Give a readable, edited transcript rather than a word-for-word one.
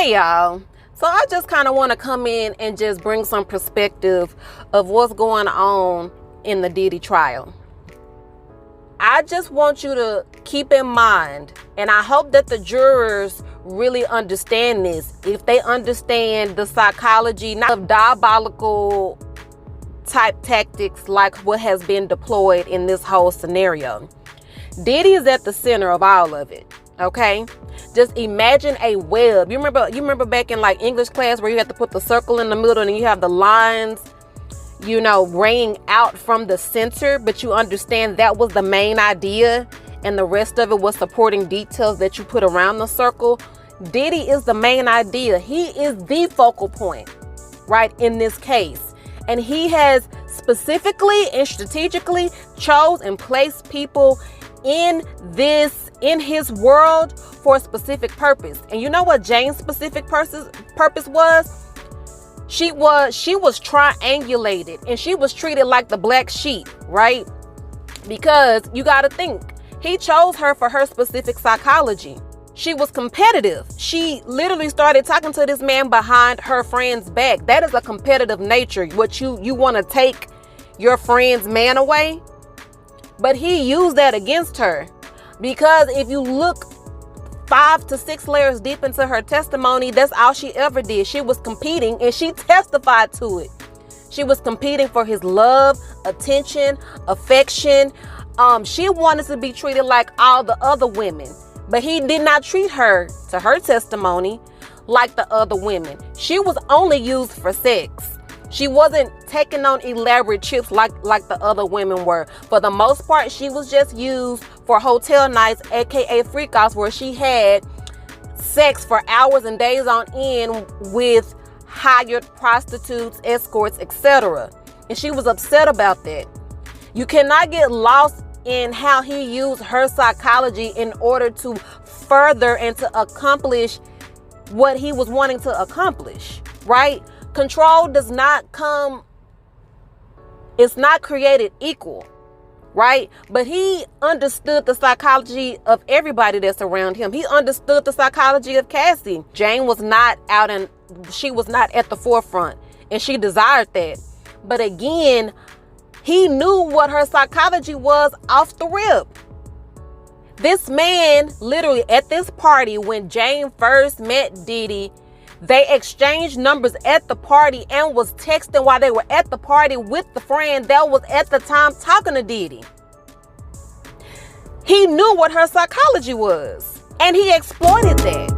Hey y'all, so I just kind of want to come in and just bring some perspective of what's going on in the Diddy trial. I just want you to keep in mind, and I hope that the jurors really understand this, if they understand the psychology, not of diabolical type tactics like what has been deployed in this whole scenario. Diddy is at the center of all of it, okay? Just imagine a web. You remember back in like English class where you had to put the circle in the middle and you have the lines, raying out from the center, but you understand that was the main idea and the rest of it was supporting details that you put around the circle. Diddy is the main idea. He is the focal point, right, in this case. And he has specifically and strategically chose and placed people in his world for a specific purpose. And you know what Jane's specific purpose was? She was triangulated and she was treated like the black sheep, right? Because you got to think, he chose her for her specific psychology. She was competitive. She literally started talking to this man behind her friend's back. That is a competitive nature. What you want to take your friend's man away? But he used that against her, because if you look 5 to 6 layers deep into her testimony, that's all she ever did. She was competing, and she testified to it. She was competing for his love, attention, affection. She wanted to be treated like all the other women, but he did not treat her, to her testimony, like the other women. She was only used for sex. She wasn't taking on elaborate trips like the other women were. For the most part, she was just used for hotel nights, aka freakouts, where she had sex for hours and days on end with hired prostitutes, escorts, etc. And she was upset about that. You cannot get lost in how he used her psychology in order to further and to accomplish what he was wanting to accomplish, right? Control does not come, it's not created equal, right? But he understood the psychology of everybody that's around him. He understood the psychology of Cassie. Jane was not she was not at the forefront, and she desired that. But again, he knew what her psychology was off the rip. This man, literally at this party, when Jane first met Diddy, they exchanged numbers at the party and was texting while they were at the party with the friend that was at the time talking to Diddy. He knew what her psychology was, and he exploited that.